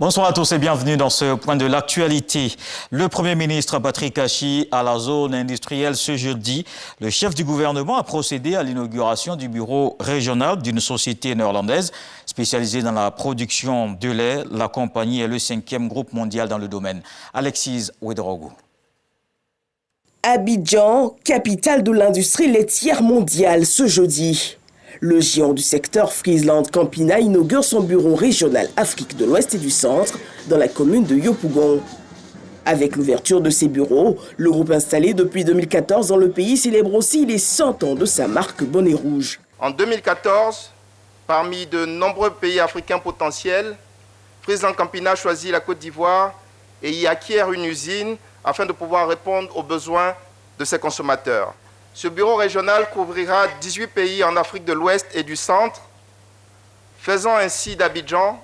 Bonsoir à tous et bienvenue dans ce point de l'actualité. Le Premier ministre Patrick Achi à la zone industrielle ce jeudi. Le chef du gouvernement a procédé à l'inauguration du bureau régional d'une société néerlandaise spécialisée dans la production de lait. La compagnie est le 5e groupe mondial dans le domaine. Alexis Ouedraogo. Abidjan, capitale de l'industrie laitière mondiale ce jeudi. Le géant du secteur Friesland Campina inaugure son bureau régional Afrique de l'Ouest et du Centre dans la commune de Yopougon. Avec l'ouverture de ses bureaux, le groupe installé depuis 2014 dans le pays célèbre aussi les 100 ans de sa marque Bonnet Rouge. En 2014, parmi de nombreux pays africains potentiels, Friesland Campina choisit la Côte d'Ivoire et y acquiert une usine afin de pouvoir répondre aux besoins de ses consommateurs. Ce bureau régional couvrira 18 pays en Afrique de l'Ouest et du Centre, faisant ainsi d'Abidjan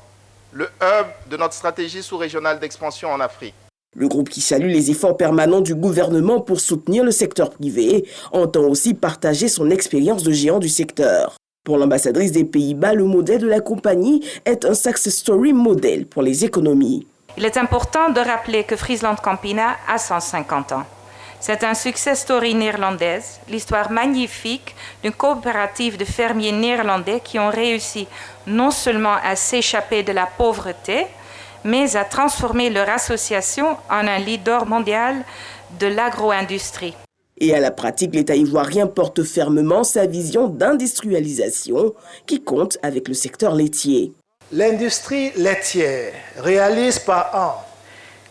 le hub de notre stratégie sous-régionale d'expansion en Afrique. Le groupe qui salue les efforts permanents du gouvernement pour soutenir le secteur privé entend aussi partager son expérience de géant du secteur. Pour l'ambassadrice des Pays-Bas, le modèle de la compagnie est un success story modèle pour les économies. Il est important de rappeler que Friesland Campina a 150 ans. C'est un success story néerlandaise, l'histoire magnifique d'une coopérative de fermiers néerlandais qui ont réussi non seulement à s'échapper de la pauvreté, mais à transformer leur association en un leader mondial de l'agro-industrie. Et à la pratique, l'État ivoirien porte fermement sa vision d'industrialisation qui compte avec le secteur laitier. L'industrie laitière réalise par an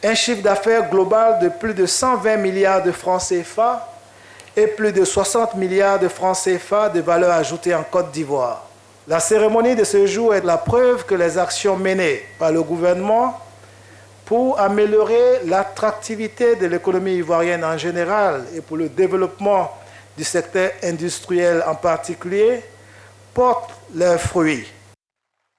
un chiffre d'affaires global de plus de 120 milliards de francs CFA et plus de 60 milliards de francs CFA de valeur ajoutée en Côte d'Ivoire. La cérémonie de ce jour est la preuve que les actions menées par le gouvernement pour améliorer l'attractivité de l'économie ivoirienne en général et pour le développement du secteur industriel en particulier portent leurs fruits.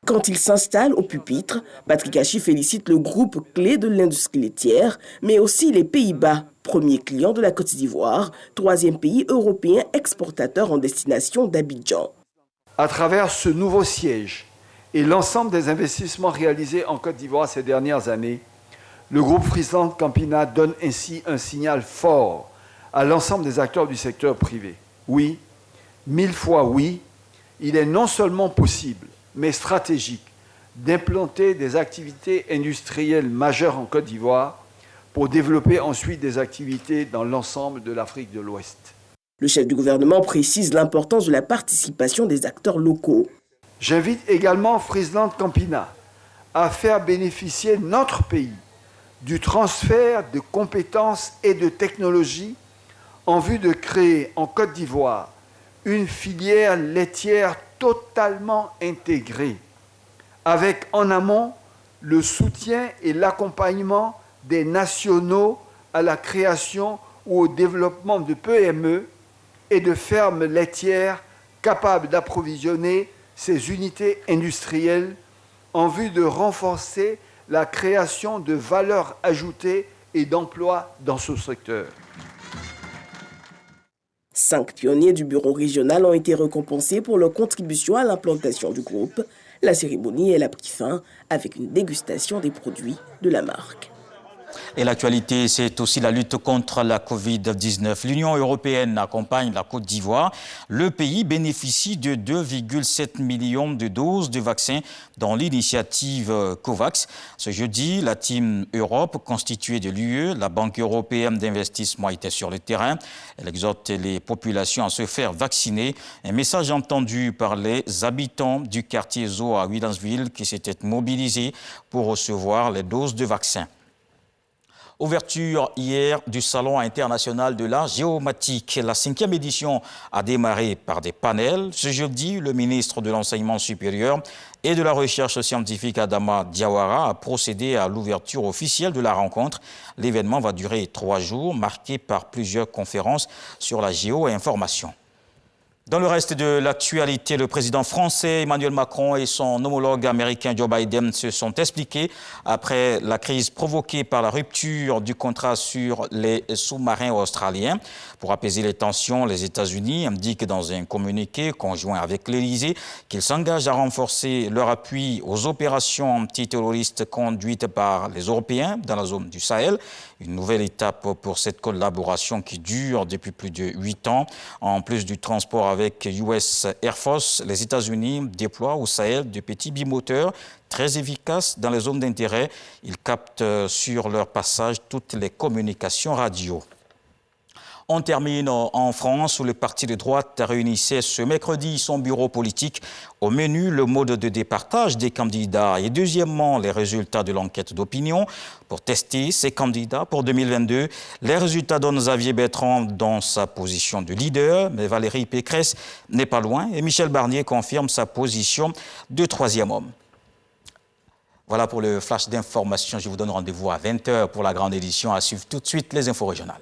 Quand il s'installe au pupitre, Patrick Achi félicite le groupe clé de l'industrie laitière, mais aussi les Pays-Bas, premier client de la Côte d'Ivoire, 3e pays européen exportateur en destination d'Abidjan. À travers ce nouveau siège et l'ensemble des investissements réalisés en Côte d'Ivoire ces dernières années, le groupe Friesland Campina donne ainsi un signal fort à l'ensemble des acteurs du secteur privé. Oui, 1000 fois oui, il est non seulement possible, mais stratégique, d'implanter des activités industrielles majeures en Côte d'Ivoire pour développer ensuite des activités dans l'ensemble de l'Afrique de l'Ouest. Le chef du gouvernement précise l'importance de la participation des acteurs locaux. J'invite également Friesland Campina à faire bénéficier notre pays du transfert de compétences et de technologies en vue de créer en Côte d'Ivoire une filière laitière totalement intégrée, avec en amont le soutien et l'accompagnement des nationaux à la création ou au développement de PME et de fermes laitières capables d'approvisionner ces unités industrielles en vue de renforcer la création de valeur ajoutée et d'emplois dans ce secteur. 5 pionniers du bureau régional ont été récompensés pour leur contribution à l'implantation du groupe. La cérémonie, elle a pris fin avec une dégustation des produits de la marque. Et l'actualité, c'est aussi la lutte contre la Covid-19. L'Union européenne accompagne la Côte d'Ivoire. Le pays bénéficie de 2,7 millions de doses de vaccins dans l'initiative COVAX. Ce jeudi, la Team Europe, constituée de l'UE, la Banque européenne d'investissement, était sur le terrain. Elle exhorte les populations à se faire vacciner. Un message entendu par les habitants du quartier Zoo à Williamsville qui s'étaient mobilisés pour recevoir les doses de vaccins. Ouverture hier du Salon international de la géomatique. La 5e édition a démarré par des panels. Ce jeudi, le ministre de l'Enseignement supérieur et de la Recherche scientifique Adama Diawara a procédé à l'ouverture officielle de la rencontre. L'événement va durer 3 jours, marqué par plusieurs conférences sur la géo-information. Dans le reste de l'actualité, le président français Emmanuel Macron et son homologue américain Joe Biden se sont expliqués après la crise provoquée par la rupture du contrat sur les sous-marins australiens. Pour apaiser les tensions, les États-Unis indiquent dans un communiqué conjoint avec l'Élysée qu'ils s'engagent à renforcer leur appui aux opérations antiterroristes conduites par les Européens dans la zone du Sahel. Une nouvelle étape pour cette collaboration qui dure depuis plus de 8 ans. En plus du transport avec US Air Force, les États-Unis déploient au Sahel de petits bimoteurs très efficaces dans les zones d'intérêt. Ils captent sur leur passage toutes les communications radio. On termine en France où le parti de droite réunissait ce mercredi son bureau politique. Au menu, le mode de départage des candidats et deuxièmement, les résultats de l'enquête d'opinion. Pour tester ces candidats pour 2022, les résultats donnent Xavier Bertrand dans sa position de leader, mais Valérie Pécresse n'est pas loin et Michel Barnier confirme sa position de troisième homme. Voilà pour le flash d'information. Je vous donne rendez-vous à 20h pour la grande édition. À suivre tout de suite les infos régionales.